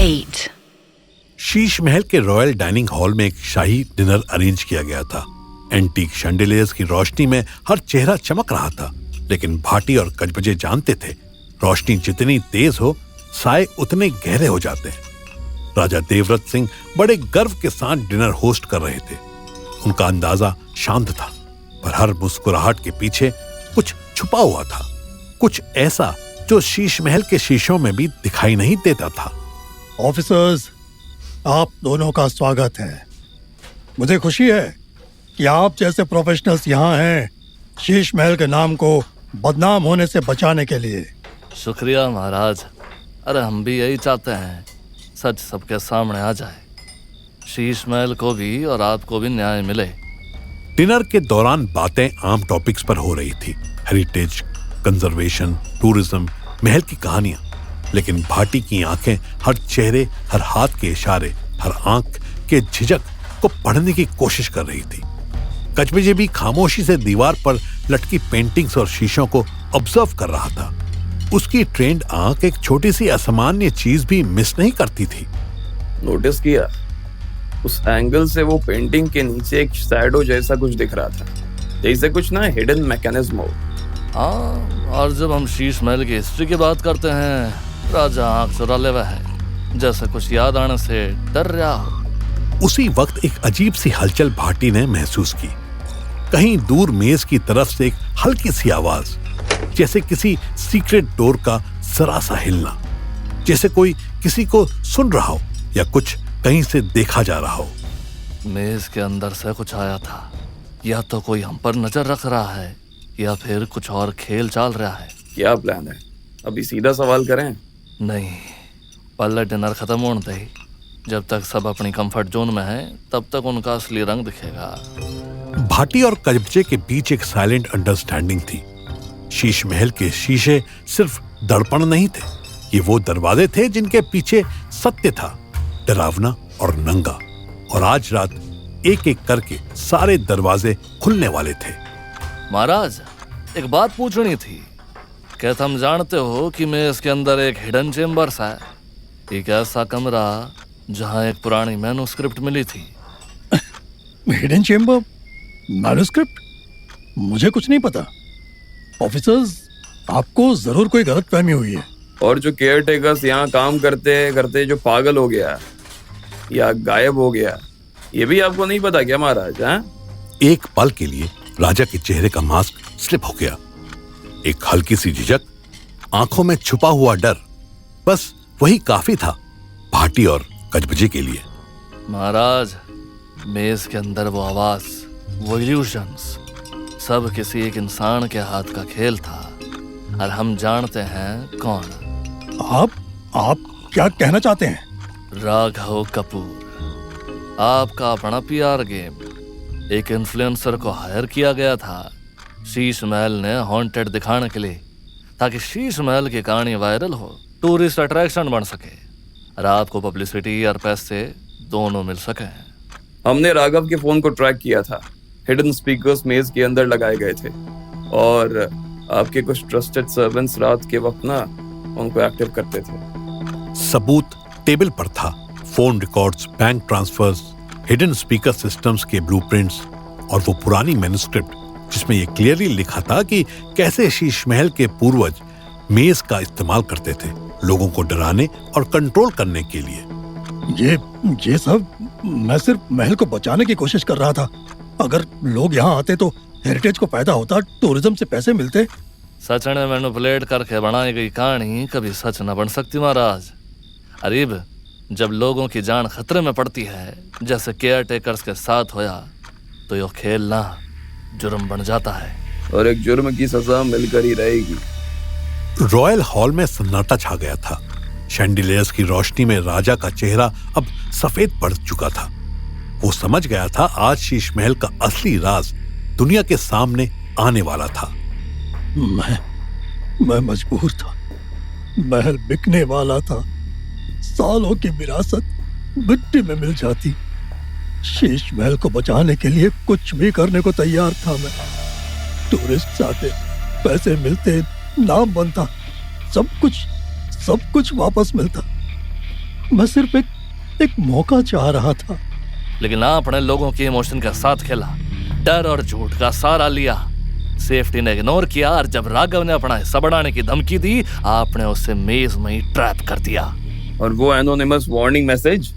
8. शीश महल के royal dining hall में एक शाही डिनर अरेंज किया गया था। एंटीक शैंडिलियर्स की रोशनी में हर चेहरा चमक रहा था, लेकिन भाटी और कजबजे जानते थे, रोशनी जितनी तेज हो, साए उतने गहरे हो जाते हैं। राजा देवव्रत सिंह बड़े गर्व के साथ डिनर होस्ट कर रहे थे। उनका अंदाजा शांत था, पर हर मुस्कुराहट के पीछे कुछ छुपा हुआ था, कुछ ऐसा जो शीश महल के शीशों में भी दिखाई नहीं देता था। ऑफिसर्स, आप दोनों का स्वागत है। मुझे खुशी है कि आप जैसे प्रोफेशनल्स यहाँ हैं, शीश महल के नाम को बदनाम होने से बचाने के लिए। शुक्रिया महाराज। अरे हम भी यही चाहते हैं, सच सबके सामने आ जाए, शीश महल को भी और आपको भी न्याय मिले। डिनर के दौरान बातें आम टॉपिक्स पर हो रही थी, हेरिटेज, कंजर्वेशन, टूरिज्म, महल की कहानियां। लेकिन भाटी की आंखें हर चेहरे, हर हाथ के इशारे, हर आंख के झिझक को पढ़ने की कोशिश कर रही थी। कजबजे भी खामोशी से दीवार पर लटकी पेंटिंग्स और शीशों को ऑब्जर्व कर रहा था। उसकी ट्रेंड आंख एक छोटी सी असामान्य चीज भी मिस नहीं करती थी। नोटिस किया, उस एंगल से वो पेंटिंग के नीचे एक शैडो जैसा कुछ दिख रहा था, जैसे कुछ ना हिडन मैकेनिज्म हो। हाँ, और जब हम शीश महल की हिस्ट्री की बात करते हैं, राजा आंख चुरा ले हुआ है, जैसे कुछ याद आने से डर रहा हो। उसी वक्त एक अजीब सी हलचल भाटी ने महसूस की। कहीं दूर मेज की तरफ से एक हल्की सी आवाज, जैसे किसी सीक्रेट डोर का जरा सा हिलना, जैसे कोई किसी को सुन रहा हो या कुछ कहीं से देखा जा रहा हो। मेज के अंदर से कुछ आया था। या तो कोई हम पर नजर रख रहा है, या फिर कुछ और खेल चाल रहा है। क्या प्लान है? अभी सीधा सवाल करें? नहीं, पहले डिनर खत्म होने दे। जब तक सब अपनी कंफर्ट जोन में है, तब तक उनका असली रंग दिखेगा। भाटी और कजबजे के बीच एक साइलेंट अंडरस्टैंडिंग थी। शीश महल के शीशे सिर्फ दर्पण नहीं थे, ये वो दरवाजे थे जिनके पीछे सत्य था, डरावना और नंगा। और आज रात एक एक करके सारे दरवाजे खुलने वाले थे। महाराज, एक बात पूछनी थी। क्या तुम जानते हो कि मैं इसके अंदर एक हिडन चेम्बर्स है, एक ऐसा कमरा जहां एक पुरानी मैन्युस्क्रिप्ट मिली थी। Hidden chamber? मैन्युस्क्रिप्ट? मुझे कुछ नहीं पता। ऑफिसर्स, आपको जरूर कोई गलतफहमी हुई है। और जो केयर टेकर्स यहाँ काम करते करते जो पागल हो गया या गायब हो गया, ये भी आपको नहीं पता क्या महाराज? एक पल के लिए राजा के चेहरे का मास्क स्लिप हो गया। एक हल्की सी झिझक, आंखों में छुपा हुआ डर, बस वही काफी था भाटी और कजबजे के लिए। महाराज, मेज के अंदर वो आवाज, वो इल्यूशंस, सब किसी एक इंसान के हाथ का खेल था, और हम जानते हैं कौन। आप क्या कहना चाहते हैं? राघव कपूर। आपका अपना पीआर गेम। एक इन्फ्लुएंसर को हायर किया गया था शीश महल ने हॉन्टेड दिखाने के लिए, ताकि शीश महल की कहानी वायरल हो, टूरिस्ट अट्रैक्शन बन सके, और आपको पब्लिसिटी और पैसे दोनों मिल सके। हमने राघव के फोन को ट्रैक किया था। हिडन स्पीकर्स मेज के अंदर लगाए गए थे, और आपके कुछ ट्रस्टेड सर्वेंट्स रात के वक्त ना उनको एक्टिव करते थे। सबूत टेबल पर था, phone records, bank transfers, hidden speaker systems के ब्लूप्रिंट्स, और वो पुरानी मैन्युस्क्रिप्ट जिसमें ये क्लियरली लिखा था कि कैसे शीश महल के पूर्वज मेज का इस्तेमाल करते थे, लोगों को डराने और कंट्रोल करने के लिए। ये सब मैं सिर्फ महल को बचाने की कोशिश कर रहा था। अगर लोग यहाँ आते तो हेरिटेज को फायदा होता, टूरिज्म से पैसे मिलते। सच ने मैनिपुलेट करके बनाई गई कहानी कभी सच न बन सकती महाराज। अरीब, जब लोगों की जान खतरे में पड़ती है, जैसे केयर टेकर्स के साथ होया, तो यो खेल ना जुर्म बन जाता है, और एक जुर्म की सजा मिलकर ही रहेगी। रॉयल हॉल में सन्नाटा छा गया था। शैंडिलियर्स की रोशनी में राजा का चेहरा अब सफेद पड़ चुका था। वो समझ गया था आज शीश महल का असली राज दुनिया के सामने आने वाला था। मैं मजबूर था। महल बिकने वाला था। सालों की विरासत मिट्टी में मिल जाती। शीश महल को बचाने के लिए कुछ भी करने को तैयार था मैं। टूरिस्ट आते, पैसे मिलते, नाम बनता, सब कुछ वापस मिलता। मैं सिर्फ एक मौका चाह रहा था। लेकिन आपने लोगों के इमोशन के साथ खेला, डर और झूठ का सहारा लिया, सेफ्टी ने इग्नोर किया, और जब राघव ने अपना हिस्सा बढ़ाने की धमकी दी, आपने उसे मेज में ही ट्रैप कर दिया। और वो एनोनिमस वार्निंग मैसेज,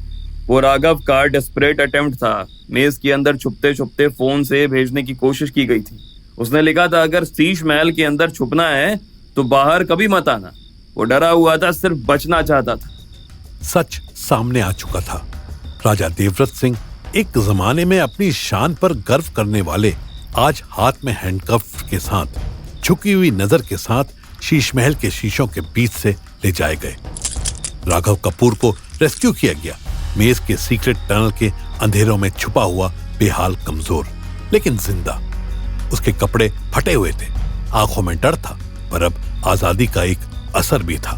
वो राघव का डेस्परेट अटेम्प्ट था। मेज के अंदर छुपते छुपते फोन से भेजने की कोशिश की गई थी। उसने लिखा था, अगर शीश महल के अंदर छुपना है तो बाहर कभी मत आना। वो डरा हुआ था, सिर्फ बचना चाहता था। सच सामने आ चुका था। राजा देवव्रत सिंह, एक जमाने में अपनी शान पर गर्व करने वाले, आज हाथ में हैंडकफ के साथ, झुकी हुई नजर के साथ शीश महल के शीशों के बीच से ले जाए गए। राघव कपूर को रेस्क्यू किया गया, मेज के सीक्रेट टनल के अंधेरों में छुपा हुआ, बेहाल, कमजोर लेकिन जिंदा। उसके कपड़े फटे हुए थे, आंखों में डर था, पर अब आजादी का एक असर भी था।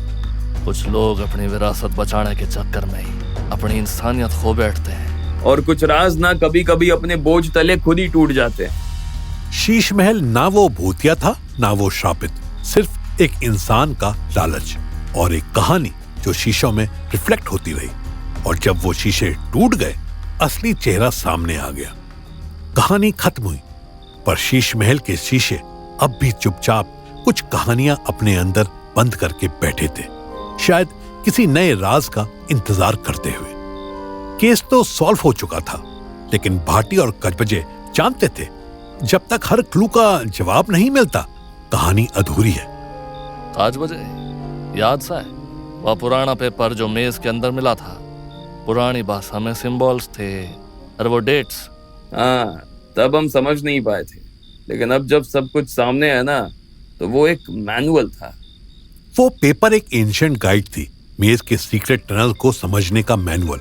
कुछ लोग अपनी विरासत बचाने के चक्कर में ही अपनी इंसानियत खो बैठते हैं, और कुछ राज ना कभी कभी अपने बोझ तले खुद ही टूट जाते हैं। शीश महल ना वो भूतिया था, ना वो श्रापित, सिर्फ एक इंसान का लालच और एक कहानी जो शीशों में रिफ्लेक्ट होती रही। और जब वो शीशे टूट गए, असली चेहरा सामने आ गया। कहानी खत्म हुई, पर शीश महल के शीशे अब भी चुपचाप कुछ कहानियां अपने अंदर बंद करके बैठे थे, शायद किसी नए राज का इंतजार करते हुए। केस तो सॉल्व हो चुका था, लेकिन भाटी और कचबजे जानते थे, जब तक हर क्लू का जवाब नहीं मिलता, कहानी अधूरी है। 5 बजे याद सा है वह पुराना पेपर जो मेज के अंदर मिला था। पुरानी भाषा में सिंबल्स थे और वो डेट्स। हाँ, तब हम समझ नहीं पाए थे, लेकिन अब जब सब कुछ सामने है ना, तो वो एक मैनुअल था। वो पेपर एक एंशिएंट गाइड थी, मेज के सीक्रेट टनल को समझने का मैनुअल।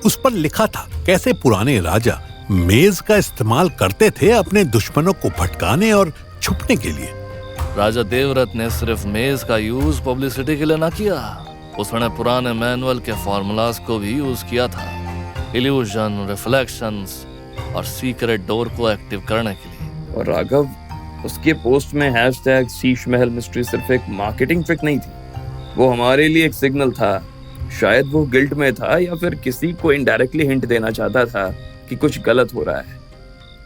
उस पर लिखा था कैसे पुराने राजा मेज का इस्तेमाल करते थे अपने दुश्मनों को भटकाने और छुपने के लिए। राजा देवव्रत ने सिर्फ मेज का यूज पब्लिसिटी के लिए ना किया, उसने पुराने मैनुअल के फॉर्मूलाज को भी यूज किया था, इल्यूजन, रिफ्लेक्शंस और सीक्रेट डोर को एक्टिव करने के लिए। और राघव, उसके पोस्ट में हैशटैग शीश महल मिस्ट्री सिर्फ एक मार्केटिंग ट्रिक नहीं थी, वो हमारे लिए एक सिग्नल था। शायद वो गिल्ट में था, या फिर किसी को इनडायरेक्टली हिंट देना चाहता था कि कुछ गलत हो रहा है।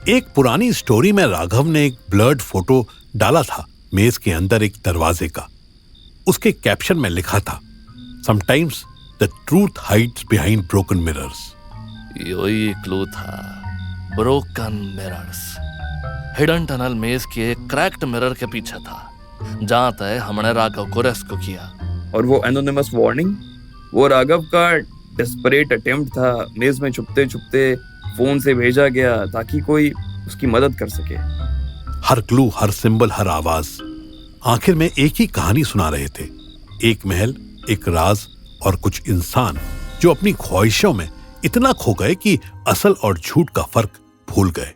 एक पुरानी स्टोरी में राघव ने एक ब्लर्ड फोटो डाला था मेज के अंदर एक दरवाजे का। उसके कैप्शन में लिखा था, sometimes the truth hides behind broken mirrors. यही क्लू था, broken mirrors. Hidden tunnel maze के एक क्रैक्ड मिरर के पीछे था, जहां तय हमने राघव को रेस्क्यू किया। और वो एनोनिमस वार्निंग, वो राघव का डेस्परेट अटेम्प्ट था। मेज में छुपते छुपते फोन से भेजा गया ताकि कोई उसकी मदद कर सके। हर क्लू, हर सिंबल, हर आवाज आखिर में एक ही कहानी सुना रहे थे। एक महल, एक राज और कुछ इंसान जो अपनी ख्वाहिशों में इतना खो गए कि असल और झूठ का फर्क भूल गए।